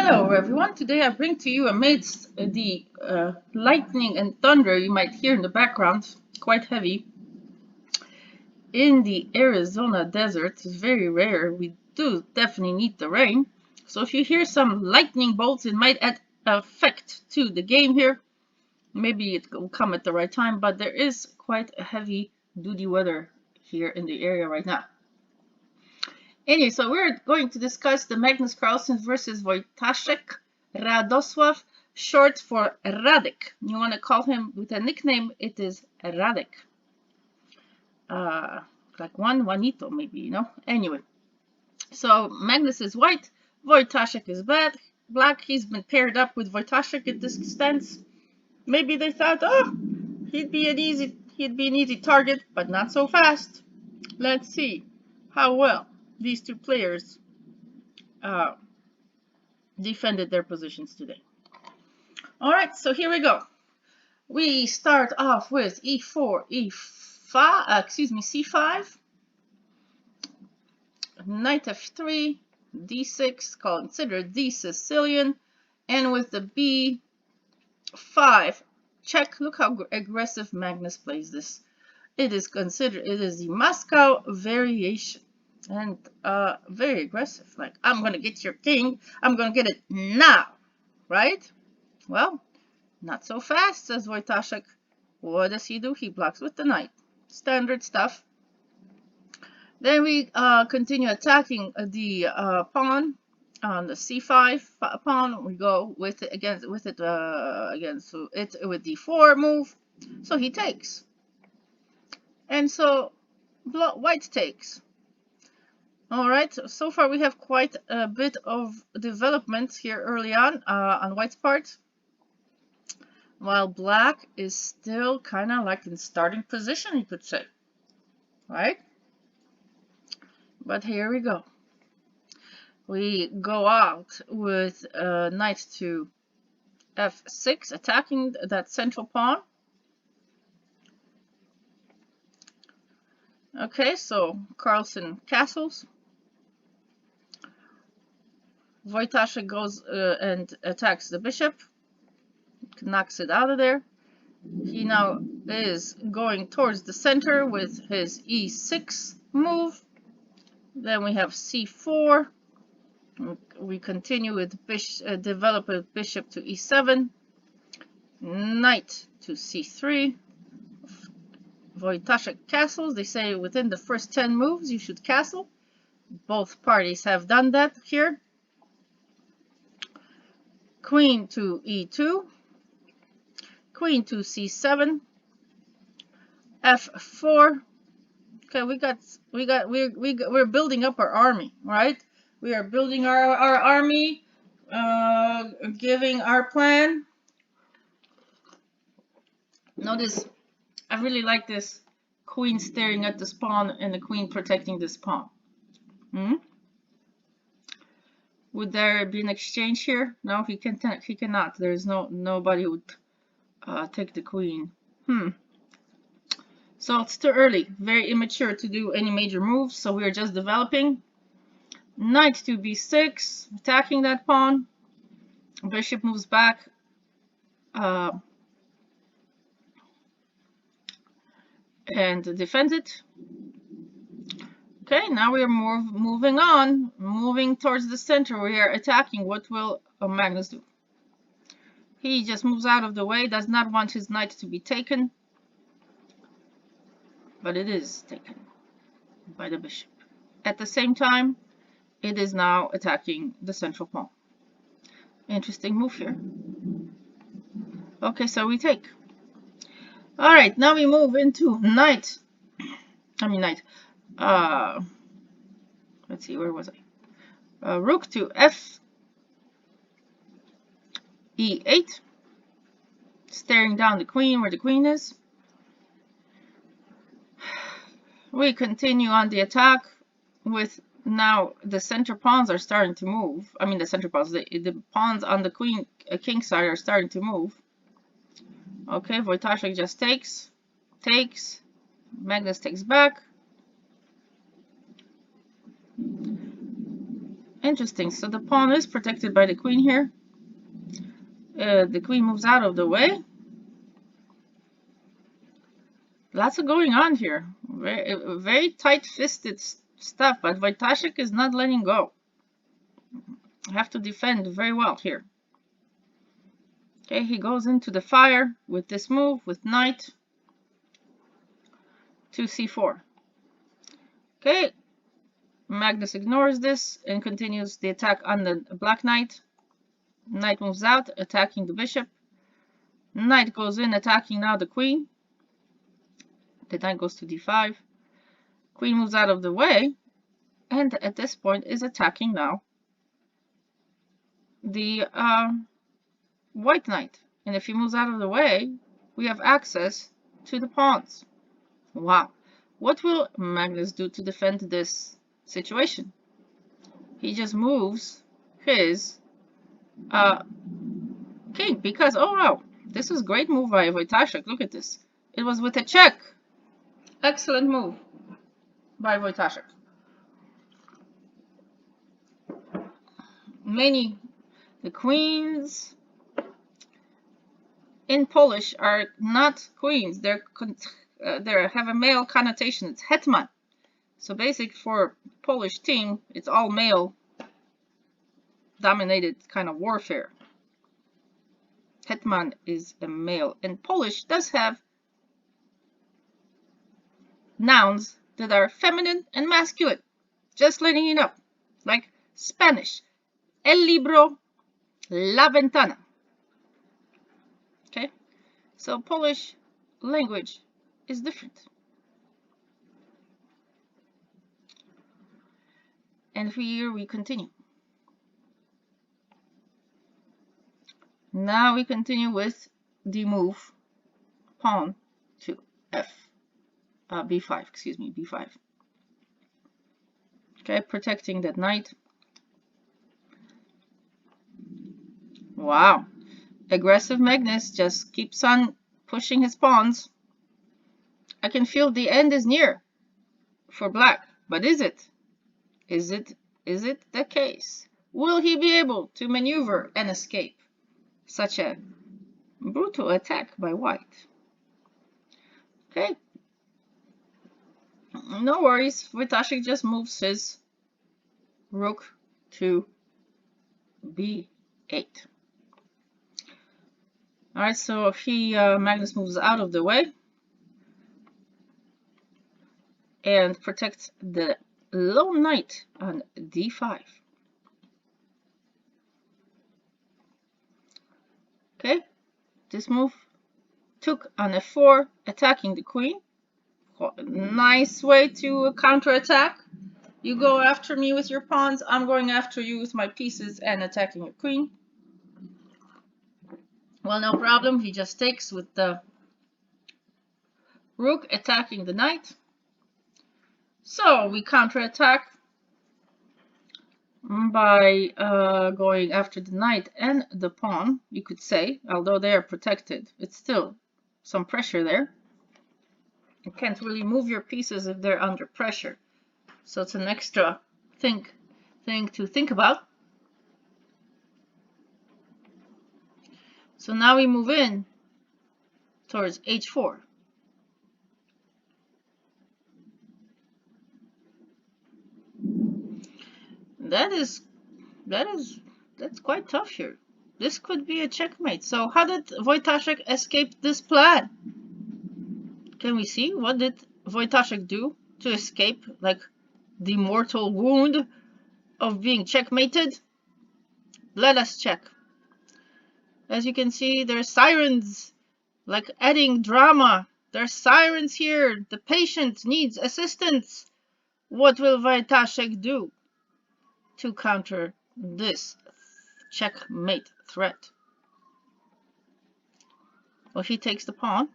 Hello everyone, today I bring to you amidst the lightning and thunder you might hear in the background, quite heavy, in the Arizona desert. It's very rare, we do definitely need the rain. So if you hear some lightning bolts, it might add effect to the game here. Maybe it will come at the right time, but there is quite a heavy duty weather here in the area right now. Anyway, so we're going to discuss the Magnus Carlsen versus Wojtaszek, Radosław, short for Radek. You want to call him with a nickname, it is Radek. Like Juanito maybe, you know? Anyway, so Magnus is white, Wojtaszek is black. He's been paired up with Wojtaszek at this stance. Maybe they thought, oh, he'd be an easy target, but not so fast. Let's see how well these two players defended their positions today. All right, so here we go. We start off with e4, c5, knight f3, d6, considered the Sicilian, and with the b5 check. Look how aggressive Magnus plays this. It is the Moscow variation. And very aggressive, like, I'm gonna get your king, I'm gonna get it now, right? Well, not so fast, says Wojtaszek. What does he do? He blocks with the knight. Standard stuff. Then we continue attacking the pawn on the c5 pawn. We go with it against with d4 move. So he takes, and so white takes. All right, so far we have quite a bit of development here early on white's part, while black is still kind of like in starting position, you could say, right? But here we go. We go out with knight to f6, attacking that central pawn. Okay, so Carlsen castles. Wojtaszek goes and attacks the bishop, knocks it out of there. He now is going towards the center with his e6 move. Then we have c4. We continue with develop a bishop to e7, knight to c3. Wojtaszek castles. They say within the first 10 moves you should castle. Both parties have done that here. Queen to e2, queen to c7, f4. Okay, we're building up our army, right? We are building our army, giving our plan. Notice, I really like this queen staring at this pawn and the queen protecting this pawn. Would there be an exchange here? No, he cannot. There is nobody would take the queen. So it's too early, very immature to do any major moves. So we are just developing. Knight to b6, attacking that pawn. Bishop moves back. And defends it. Okay, now we are moving on, moving towards the center. We are attacking. What will Magnus do? He just moves out of the way, does not want his knight to be taken. But it is taken by the bishop. At the same time, it is now attacking the central pawn. Interesting move here. Okay, so we take. All right, now we move into let's see, where was I? Rook to e8, staring down the queen where the queen is. We continue on the attack with now the center pawns are starting to move. I mean the center pawns, the pawns on the king side are starting to move. Okay, Wojtaszek just takes, Magnus takes back. Interesting. So the pawn is protected by the queen here. The queen moves out of the way. Lots of going on here. Very tight-fisted stuff, but Wojtaszek is not letting go. I have to defend very well here. Okay, he goes into the fire with this move, with knight to c4. Okay, Magnus ignores this and continues the attack on the black knight. Knight moves out, attacking the bishop. Knight goes in, attacking now the queen. The knight goes to d5. Queen moves out of the way, and at this point is attacking now the white knight. And if he moves out of the way, we have access to the pawns. Wow. What will Magnus do to defend this situation? He just moves his king because, oh wow, this is great move by Wojtaszek. Look at this. It was with a check. Excellent move by Wojtaszek. The queens in Polish are not queens. They have a male connotation. It's hetman. So basic for Polish team, it's all male dominated kind of warfare. Hetman is a male, and Polish does have nouns that are feminine and masculine. Just letting you know, like Spanish, el libro, la ventana. Okay, so Polish language is different. And here we continue. Now we continue with the move pawn to b5, excuse me, b5. Okay, protecting that knight. Wow. Aggressive Magnus just keeps on pushing his pawns. I can feel the end is near for black, but is it? Is it the case? Will he be able to maneuver and escape such a brutal attack by white? Okay. No worries. Wojtaszek just moves his rook to b8. Alright, so Magnus moves out of the way and protects the lone knight on d5. Okay, this move took on f4, attacking the queen. Nice way to counterattack. You go after me with your pawns, I'm going after you with my pieces and attacking your queen. Well, no problem, he just takes with the rook attacking the knight. So we counterattack by going after the knight and the pawn, you could say, although they are protected. It's still some pressure there. You can't really move your pieces if they're under pressure. So it's an extra thing to think about. So now we move in towards h4. That's quite tough here. This could be a checkmate. So how did Wojtaszek escape this plan? Can we see? What did Wojtaszek do to escape, like, the mortal wound of being checkmated? Let us check. As you can see, there's sirens, like adding drama. There's sirens here. The patient needs assistance. What will Wojtaszek do to counter this checkmate threat? Well, he takes the pawn,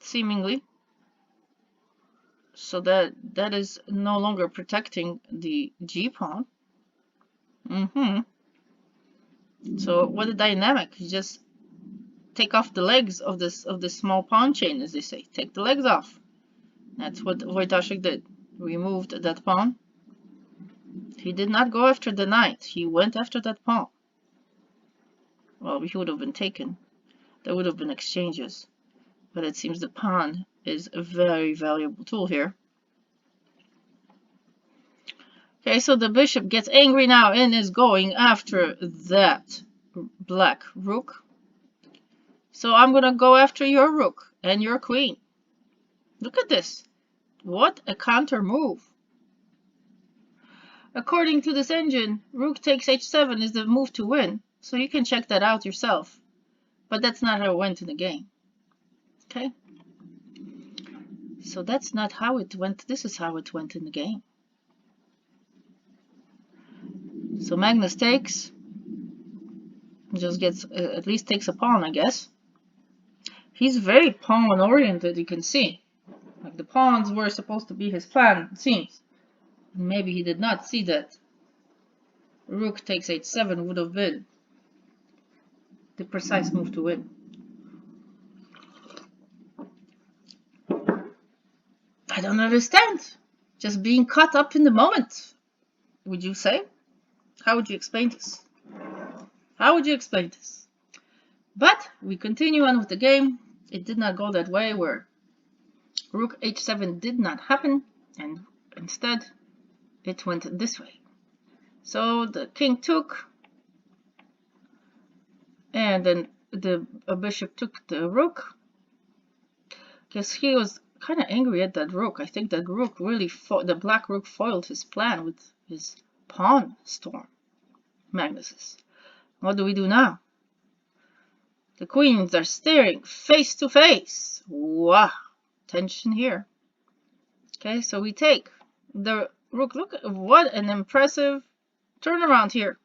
seemingly, so that is no longer protecting the g pawn. So what a dynamic! You just take off the legs of this small pawn chain, as they say. Take the legs off. That's what Wojtaszek did. Removed that pawn. He did not go after the knight. He went after that pawn. Well, he would have been taken. There would have been exchanges. But it seems the pawn is a very valuable tool here. Okay, so the bishop gets angry now and is going after that black rook. So I'm going to go after your rook and your queen. Look at this. What a counter move. According to this engine, rook takes h7 is the move to win. So you can check that out yourself. But that's not how it went in the game. Okay? So that's not how it went. This is how it went in the game. So Magnus takes. Just gets, at least takes a pawn, I guess. He's very pawn oriented, you can see. Like the pawns were supposed to be his plan, it seems. Maybe he did not see that rook takes h7 would have been the precise move to win. I don't understand. Just being caught up in the moment, would you say? How would you explain this? How would you explain this? But we continue on with the game. It did not go that way where rook h7 did not happen, and instead it went this way. So the king took, and then the bishop took the rook. Because he was kind of angry at that rook. I think that rook really, the black rook foiled his plan with his pawn storm. Magnus's. What do we do now? The queens are staring face to face. Wow, tension here. Okay, so we take the rook. Look, what an impressive turnaround here.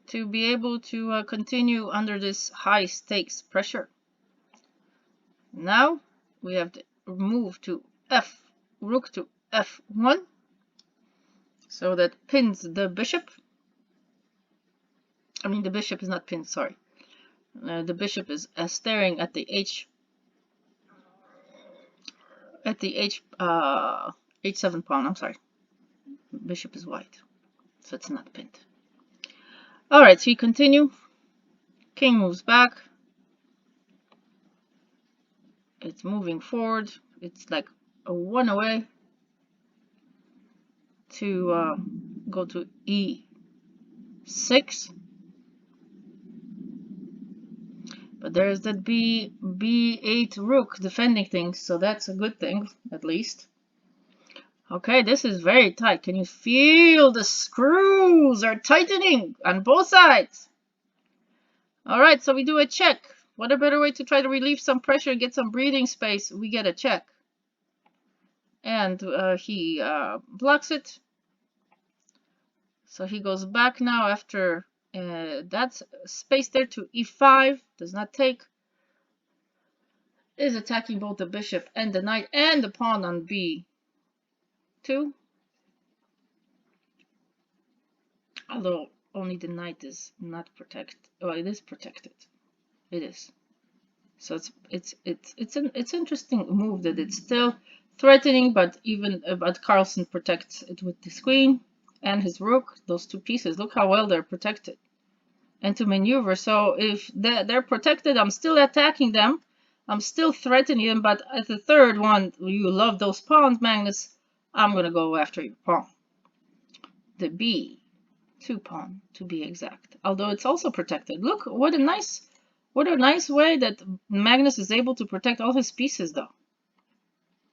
To be able to continue under this high stakes pressure. Now we have to move to rook to f1. So that pins the bishop. I mean, the bishop is not pinned, sorry. The bishop is staring at the h7 pawn. I'm sorry. Bishop is white, so it's not pinned. All right, so you continue. King moves back. It's moving forward. It's like a 1 away to go to e6. But there's that b8 rook defending things, so that's a good thing, at least. Okay, this is very tight. Can you feel the screws are tightening on both sides? All right, so we do a check. What a better way to try to relieve some pressure and get some breathing space. We get a check. And he blocks it. So he goes back now after that space there to e5. Does not take. Is attacking both the bishop and the knight and the pawn on b2. Although only the knight is not protected. Well, it is protected. It is. So it's an interesting move that it's still threatening, but Carlsen protects it with his queen and his rook. Those two pieces. Look how well they're protected. And to maneuver. So if they're protected, I'm still attacking them. I'm still threatening them. But at the third one, you love those pawns, Magnus. I'm gonna go after your pawn. The b2 pawn, to be exact. Although it's also protected. Look, what a nice way that Magnus is able to protect all his pieces, though.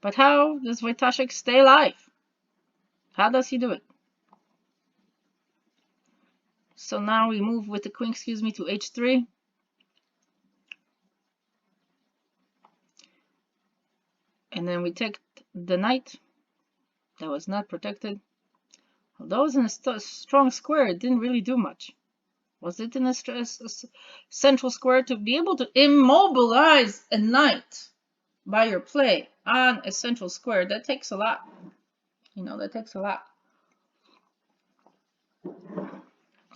But how does Wojtaszek stay alive? How does he do it? So now we move with the queen, to h3. And then we take the knight that was not protected. Although it was in a strong square, it didn't really do much. Was it in a central square? To be able to immobilize a knight by your play on a central square, that takes a lot. You know, that takes a lot.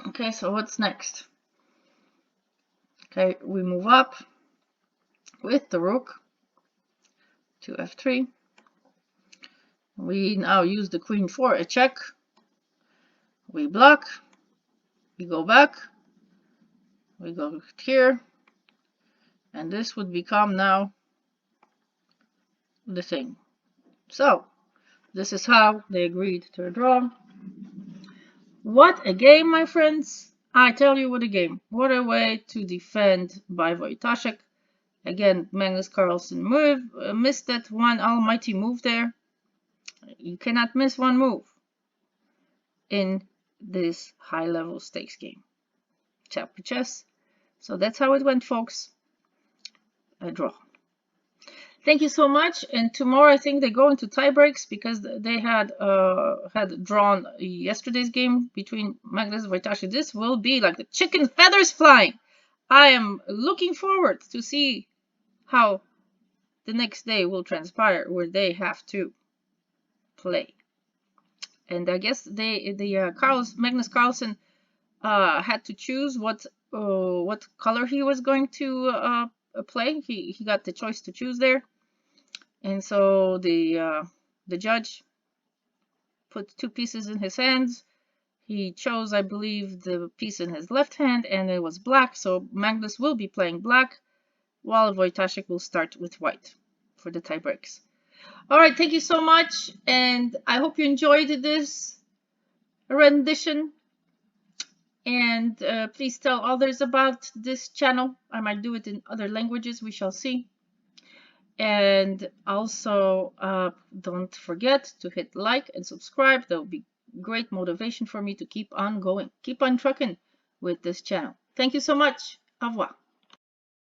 Okay, so what's next? Okay, we move up with the rook to f3. We now use the queen for a check. We block, we go back, we go here, and this would become now the thing. So, this is how they agreed to a draw. What a game, my friends! I tell you, what a game. What a way to defend by Wojtaszek. Again, Magnus Carlsen missed that one almighty move there. You cannot miss one move in this high-level stakes game. Tap chess. So that's how it went, folks. A draw. Thank you so much. And tomorrow I think they go into tie breaks because they had drawn yesterday's game between Magnus and Wojtaszek. This will be like the chicken feathers flying. I am looking forward to see how the next day will transpire, where they have to play. And I guess Magnus Carlsen had to choose what color he was going to play. He got the choice to choose there. And so the judge put two pieces in his hands. He chose, I believe, the piece in his left hand, and it was black. So Magnus will be playing black, while Wojtaszek will start with white for the tie breaks. All right, thank you so much, and I hope you enjoyed this rendition. And please tell others about this channel. I might do it in other languages. We shall see. And also, don't forget to hit like and subscribe. That will be great motivation for me to keep on going, keep on trucking with this channel. Thank you so much. Au revoir.